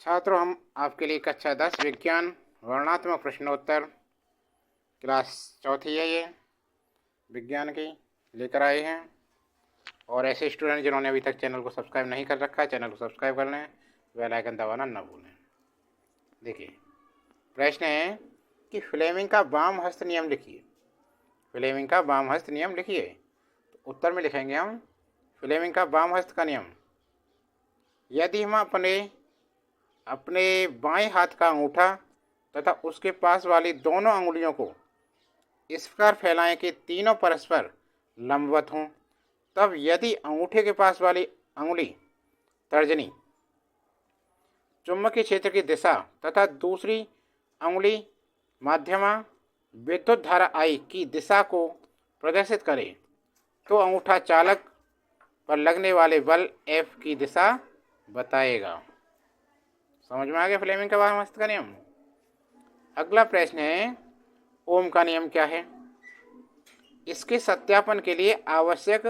छात्रों, हम आपके लिए कक्षा 10 विज्ञान वर्णात्मक प्रश्नोत्तर क्लास चौथी है ये विज्ञान की लेकर आए हैं। और ऐसे स्टूडेंट जिन्होंने अभी तक चैनल को सब्सक्राइब नहीं कर रखा है, चैनल को सब्सक्राइब कर लें, बेल आइकन दबाना न भूलें। देखिए, प्रश्न है कि फ्लेमिंग का वाम हस्त नियम लिखिए। फ्लेमिंग का वाम हस्त नियम लिखिए। तो उत्तर में लिखेंगे हम फ्लेमिंग का वाम हस्त का नियम। यदि हम अपने बाएं हाथ का अंगूठा तथा उसके पास वाली दोनों अंगुलियों को इस प्रकार फैलाएं कि तीनों परस्पर लंबवत हों, तब यदि अंगूठे के पास वाली अंगुली तर्जनी चुंबकीय क्षेत्र की दिशा तथा दूसरी अंगुली माध्यमा विद्युत धारा I की दिशा को प्रदर्शित करे, तो अंगूठा चालक पर लगने वाले बल F की दिशा बताएगा। समझ में आ गया फ्लेमिंग का वाम हस्त का नियम। अगला प्रश्न है, ओम का नियम क्या है। इसके सत्यापन के लिए आवश्यक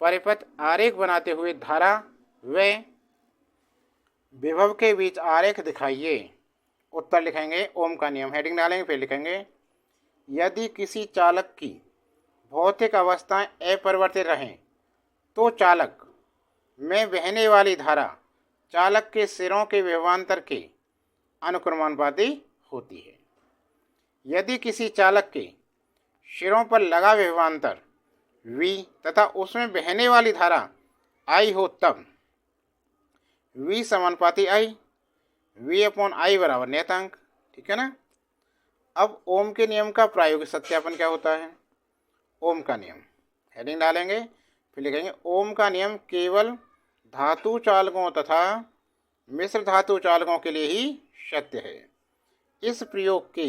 परिपथ आरेख बनाते हुए धारा व विभव के बीच आरेख दिखाइए। उत्तर लिखेंगे ओम का नियम, हेडिंग डालेंगे, फिर लिखेंगे यदि किसी चालक की भौतिक अवस्थाएं अपरिवर्तित रहें तो चालक में बहने वाली धारा चालक के सिरों के विभवांतर के अनुक्रमानुपाती होती है। यदि किसी चालक के सिरों पर लगा विभवांतर V तथा उसमें बहने वाली धारा I हो, तब V समानुपाती I, V अपॉन I बराबर नियतांक। ठीक है ना। अब ओम के नियम का प्रायोगिक सत्यापन क्या होता है। ओम का नियम, हेडिंग डालेंगे, फिर लिखेंगे ओम का नियम केवल धातु चालकों तथा मिश्र धातु चालकों के लिए ही सत्य है। इस प्रयोग के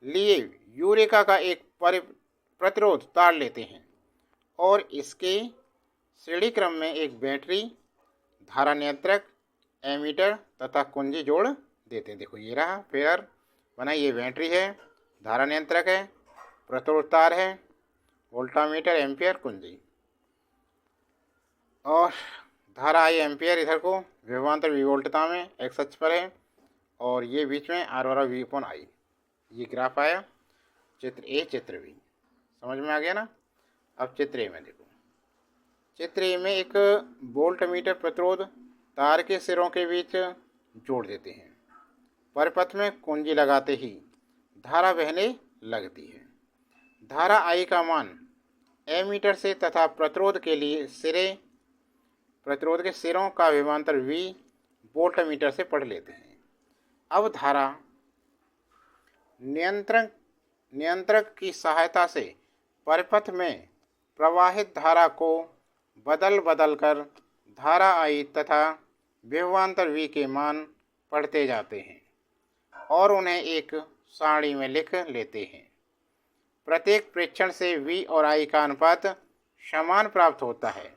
लिए यूरेका का एक प्रतिरोध तार लेते हैं और इसके श्रेणी क्रम में एक बैटरी, धारा नियंत्रक, एमीटर तथा कुंजी जोड़ देते हैं। देखो ये रहा पेयर बना, ये बैटरी है, धारा नियंत्रक है, प्रतिरोध तार है, वोल्टामीटर, एम्पियर, कुंजी, और धारा I एम्पियर इधर को, विभवांतर V वोल्टता में एक्स अक्ष पर है, और ये बीच में R बराबर V अपॉन I। ये ग्राफ आया चित्र ए, चित्र बी। समझ में आ गया ना। अब चित्र ए में देखो, चित्र ए में एक वोल्ट मीटर प्रतिरोध तार के सिरों के बीच जोड़ देते हैं। परिपथ में कुंजी लगाते ही धारा बहने लगती है। धारा I का मान एमीटर से तथा प्रतिरोध के सिरों का विभवांतर V वोल्ट मीटर से पढ़ लेते हैं। अब धारा नियंत्रक की सहायता से परिपथ में प्रवाहित धारा को बदल कर धारा I तथा विभवांतर V के मान पढ़ते जाते हैं और उन्हें एक सारणी में लिख लेते हैं। प्रत्येक प्रेक्षण से V और I का अनुपात समान प्राप्त होता है,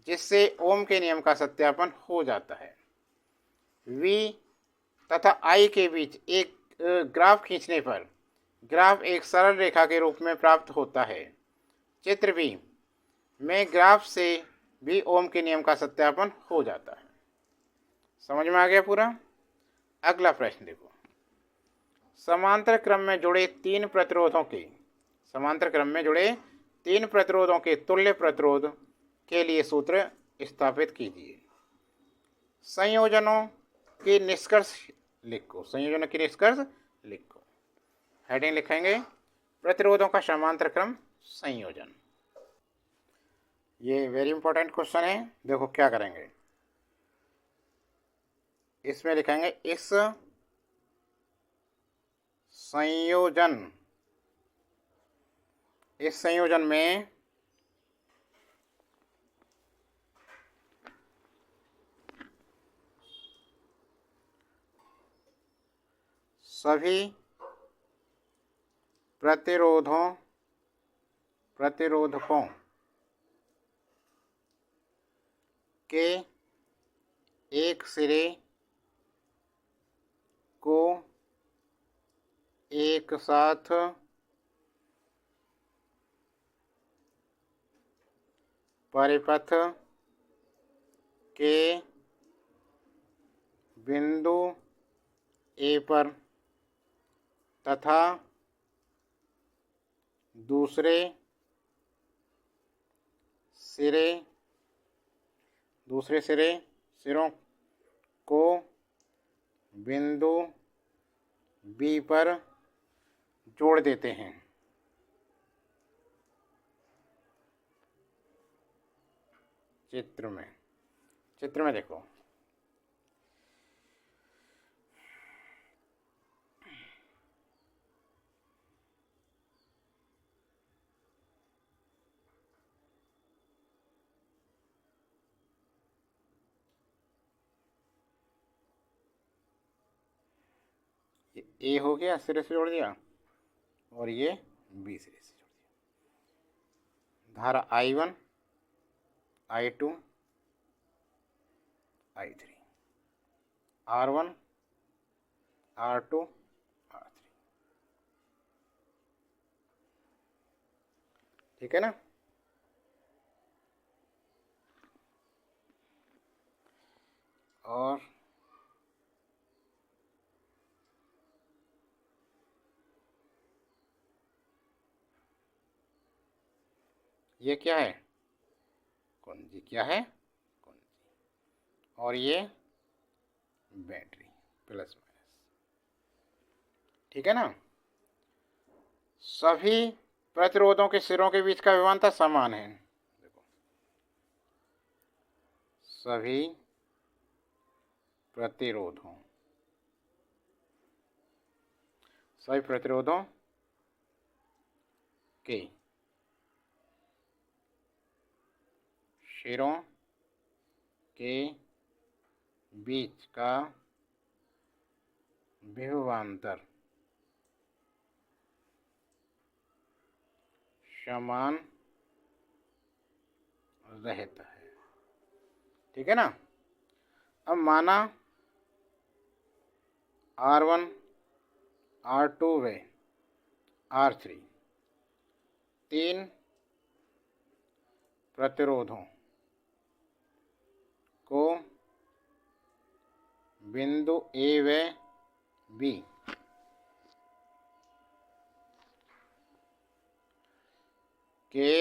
जिससे ओम के नियम का सत्यापन हो जाता है। V तथा I के बीच एक ग्राफ खींचने पर ग्राफ एक सरल रेखा के रूप में प्राप्त होता है। चित्र बी में ग्राफ से भी ओम के नियम का सत्यापन हो जाता है। समझ में आ गया पूरा। अगला प्रश्न देखो, समांतर क्रम में जुड़े तीन प्रतिरोधों के तुल्य प्रतिरोध के लिए सूत्र स्थापित कीजिए। संयोजनों के निष्कर्ष लिखो। हेडिंग लिखेंगे प्रतिरोधों का समांतर क्रम संयोजन। ये वेरी इंपॉर्टेंट क्वेश्चन है। देखो क्या करेंगे, इसमें लिखेंगे इस संयोजन में सभी प्रतिरोधकों के एक सिरे को एक साथ परिपथ के बिंदु ए पर तथा दूसरे सिरों को बिंदु बी पर जोड़ देते हैं। चित्र में देखो, ए हो गया, सिरे से जोड़ दिया, और ये बी सिरे से जोड़ दिया। धारा I1, I2, I3, R1, R2, R3। ठीक है ना। और ये क्या है, कुंजी। क्या है, कुंजी। और ये बैटरी, प्लस माइनस। ठीक है ना। सभी प्रतिरोधों के सिरों के बीच का विभवांतर समान है। देखो, सभी प्रतिरोधों के सिरों के बीच का विभवांतर समान रहता है। ठीक है ना। अब माना R1, R2 व R3 तीन प्रतिरोधों को बिंदु ए व बी के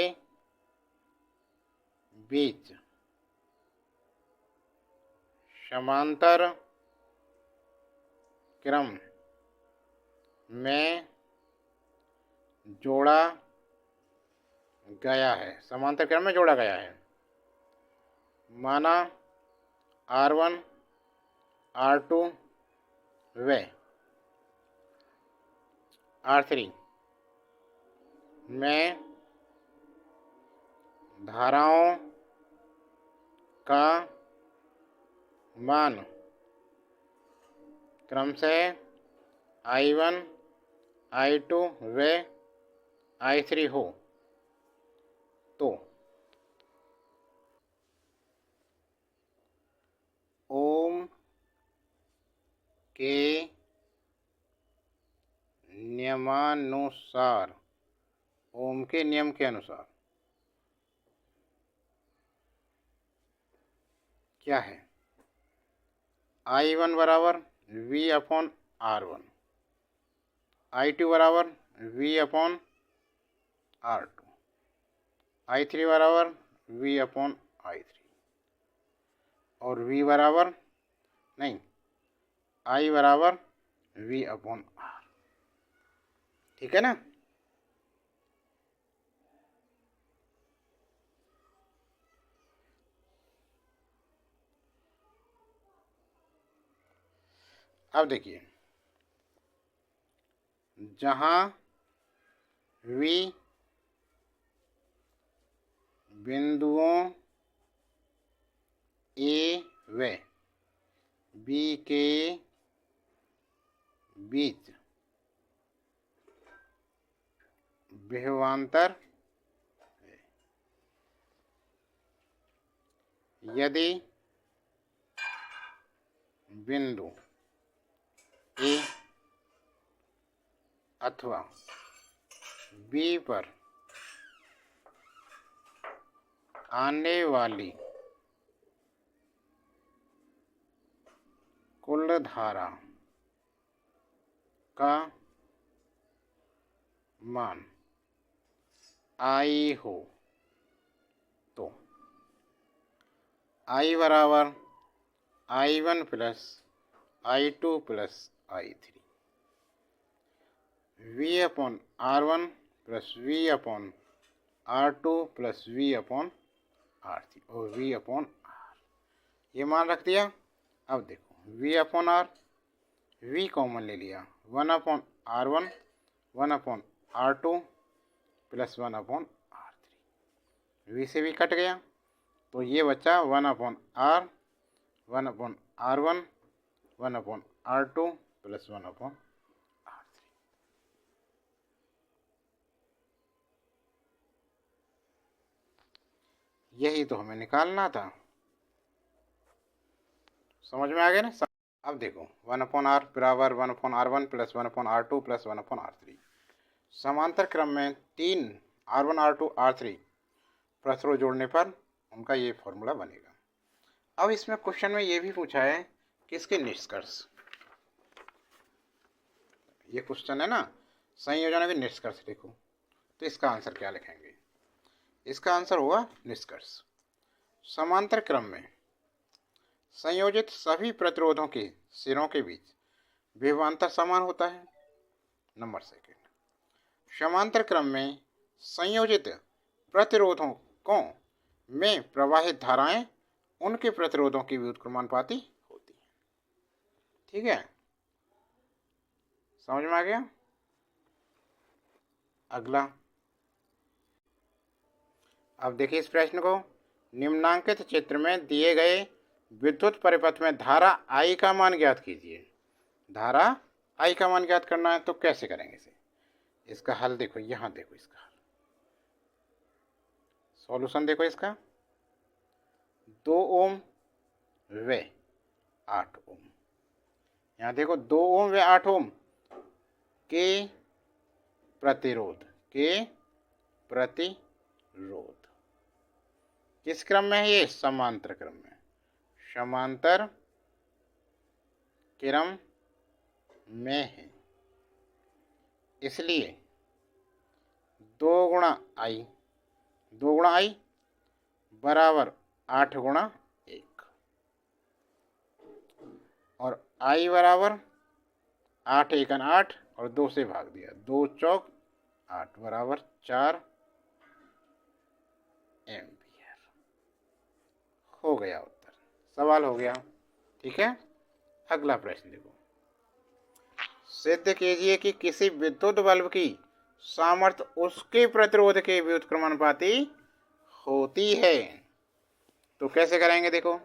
बीच समांतर क्रम में जोड़ा गया है। समांतर क्रम में जोड़ा गया है। माना R1, R2 व R3 में धाराओं का मान क्रमशः I1, I2 व I3 हो तो ओम के नियमानुसार, ओम के नियम के अनुसार क्या है, I1 बराबर V अपॉन R1, I2 बराबर V अपॉन R2, I3 बराबर V अपॉन I3, और V बराबर नहीं, I बराबर V अपॉन R। ठीक है ना। अब देखिए, जहां V बिंदुओं ए व बी के बीच विभवांतर है। यदि बिंदु ए अथवा बी पर आने वाली कुल धारा का मान I हो तो I बराबर I1 plus I2 plus I3 V upon R1 plus V upon R2 plus V upon R3 और V अपॉन R, ये मान रख दिया। अब देखो V upon R, V common ले लिया, 1 upon R1 1 upon R2 plus 1 upon R3, V से भी कट गया तो ये बचा 1 upon R 1 upon R1 1 upon R2 plus 1 upon R3। यही तो हमें निकालना था, समझ में आ गया ना। अब देखो 1 अपॉन R बराबर 1 upon R1 plus 1 upon R2 plus 1 upon R3, समांतर क्रम में 3 R1 R2 R3 प्रश्नों जोड़ने पर उनका ये फॉर्मूला बनेगा। अब इसमें क्वेश्चन में ये भी पूछा है कि इसके निष्कर्ष, ये क्वेश्चन है ना, संयोजनों के निष्कर्ष लिखो, तो इसका आंसर क्या लिखेंगे? इसका आंसर होगा निष्कर्ष। समांतर क्रम में संयोजित सभी प्रतिरोधों के सिरों के बीच विभवांतर समान होता है। नंबर सेकंड, समांतर क्रम में संयोजित प्रतिरोधों में प्रवाहित धाराएं उनके प्रतिरोधों की व्युत्क्रमानुपाती होती हैं। ठीक है, समझ में आ गया। अगला, अब देखिए इस प्रश्न को, निम्नांकित चित्र में दिए गए विद्युत परिपथ में धारा I का मान ज्ञात कीजिए। धारा I का मान ज्ञात करना है तो कैसे करेंगे इसे? इसका हल देखो, यहाँ देखो इसका हल, सॉल्यूशन देखो इसका, 2 ओम व 8 ओम। यहाँ देखो 2 ओम व 8 ओम के प्रतिरोध किस क्रम में है? ये समांतर क्रम में, समांतर क्रम में है, इसलिए 2 गुणा I बराबर 8 गुणा 1 और I बराबर 8 एकन 8 और 2 से भाग दिया, 2 चौक 8 बराबर 4 एम्पियर। हो गया उत्तर, सवाल हो गया। ठीक है, अगला प्रश्न देखो, सिद्ध कीजिए कि किसी विद्युत बल्ब की सामर्थ्य उसके प्रतिरोध के व्युत्क्रमानुपाती होती है। तो कैसे करेंगे? देखो,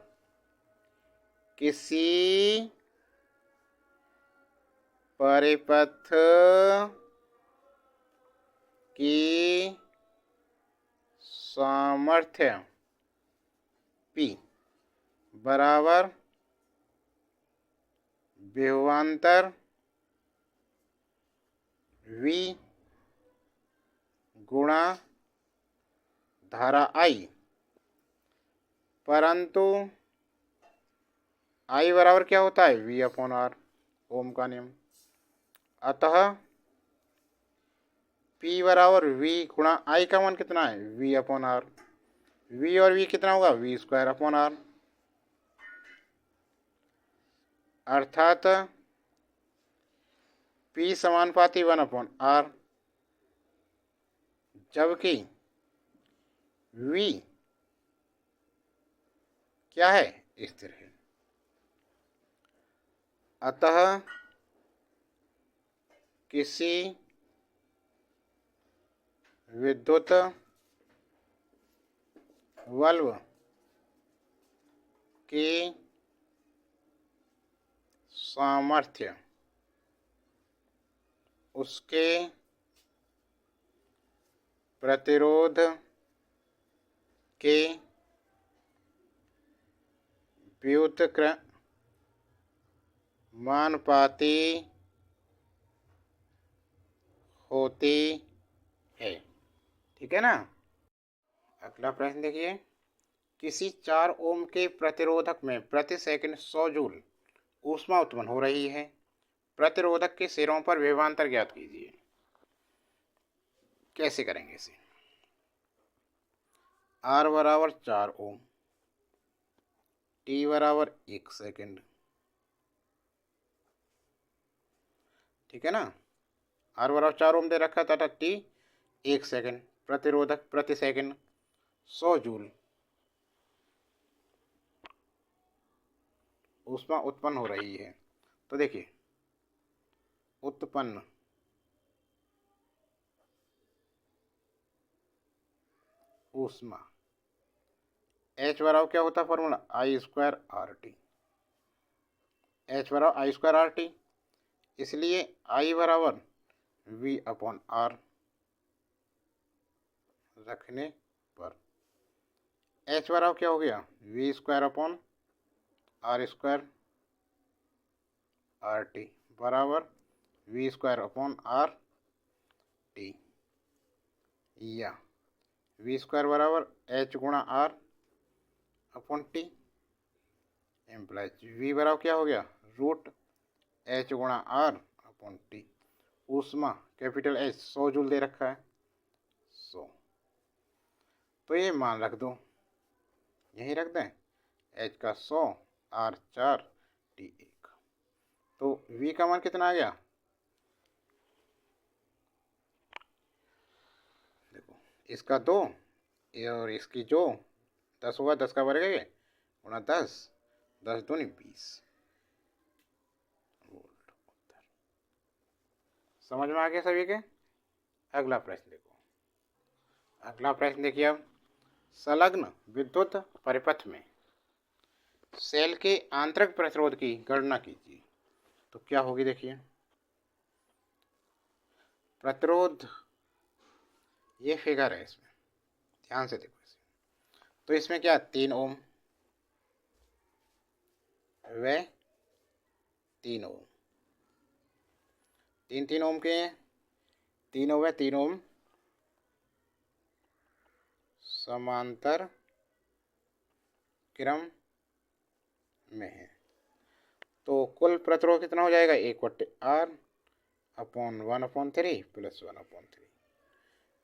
किसी परिपथ की सामर्थ्य P बराबर विभवांतर V गुणा धारा I, परंतु I बराबर क्या होता है? V अपॉन R, ओम का नियम। अतः P बराबर V गुणा I का मान कितना है? V upon R। V और V कितना होगा? V स्क्वायर अपॉन R, अर्थात P समानुपाती 1 अपॉन R, जबकि V क्या है? स्थिर है। अतः किसी विद्युत बल्ब की सामर्थ्य उसके प्रतिरोध के व्युत्क्रमानुपाती होती है। ठीक है ना। अगला प्रश्न देखिए, किसी 4 ओम के प्रतिरोधक में प्रति सेकंड 100 जूल ऊष्मा उत्पन्न हो रही है। प्रतिरोधक के सिरों पर विभवांतर ज्ञात कीजिए। कैसे करेंगे इसे? R बराबर 4 ओम, T बराबर 1 सेकेंड, ठीक है ना। R बराबर 4 ओम दे रखा था, T 1 सेकेंड, प्रतिरोधक प्रति सेकेंड 100 जूल। ऊष्मा उत्पन्न हो रही है। तो देखिए, उत्पन्न ऊष्मा H बराबर क्या होता है formula? I square R T. H बराबर I स्क्वायर आर टी, इसलिए I बराबर V अपॉन आर रखने पर H बराबर क्या हो गया? V square upon R square R T बराबर V square upon R T, या V स्क्वायर बराबर H गुणा R upon T, implies V बराबर क्या हो गया? रूट H गुणा आर अपॉन टी। ऊष्मा कैपिटल H 100 जूल दे रखा है, 100। तो ये मान रख दो, यहीं रख दें, H का 100, R 4, T 1। तो V का मान कितना आ गया? देखो, इसका 2 और इसकी जो 10 हुआ, 10 का वर्ग है गुणा 10, 10 दूनी 20 वोल्ट उत्तर। समझ में आ गया सभी के? अगला प्रश्न देखो। अगला प्रश्न देखिए अब, संलग्न विद्युत परिपथ में सेल के आंतरिक प्रतिरोध की गणना कीजिए। तो क्या होगी? देखिए, प्रतिरोध, ये फिगर है, इसमें ध्यान से देखो इसे। तो इसमें क्या 3 ओम व 3 ओम, 3 ओम के हैं, 3 व 3 ओम समांतर क्रम में है। तो कुल प्रतिरोध कितना हो जाएगा? 1/R अपॉन 1/3 प्लस 1/3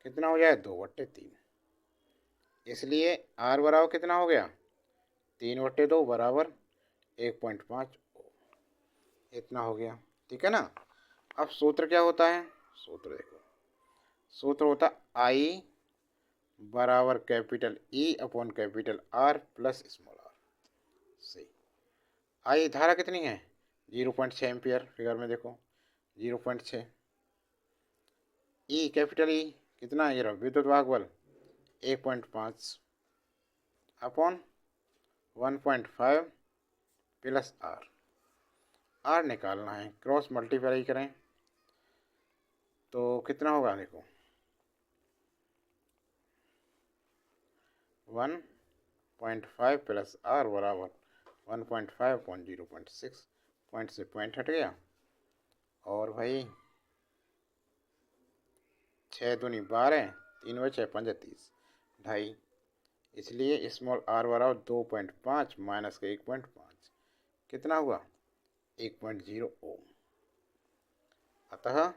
कितना हो जाए? 2/3। इसलिए R बराबर कितना हो गया? 3/2 बराबर 1.5 ओम, इतना हो गया, ठीक है ना। अब सूत्र क्या होता है? सूत्र देखो, सूत्र होता I बराबर capital E upon capital R plus small r। सही। I धारा कितनी है? 0.6 एम्पियर, फिगर में देखो 0.6। E कैपिटल E कितना है? ये रहा विद्युत वाहक बल 1.5 अपॉन 1.5 प्लस R। R निकालना है, क्रॉस मल्टीप्लाई करें तो कितना होगा? देखो 1.5 प्लस R बराबर 1.5 अपॉन 0.6, पॉइंट से पॉइंट हट गया, और भाई 6 दूनी 12, 3 व 6 35, 2.5। इसलिए स्मॉल r बराबर 2.5 माइनस का 1.5 कितना हुआ? 1.0 ओम। अतः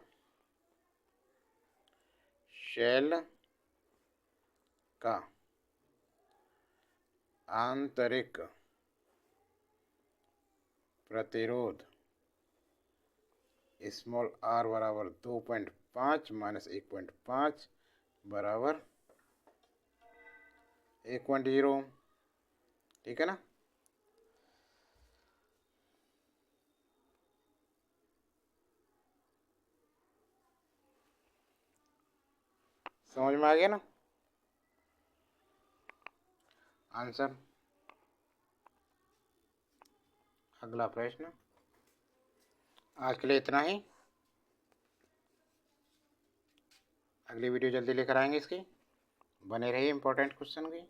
शेल का आंतरिक प्रतिरोध स्मॉल r बराबर 2.5 माइनस 1.5 बराबर 1.0 ओम, ठीक है ना। समझ में आ गया ना आंसर? अगला प्रश्न, आज के लिए इतना ही। अगली वीडियो जल्दी लेकर आएंगे इसकी, बने रहिए इंपॉर्टेंट क्वेश्चन की।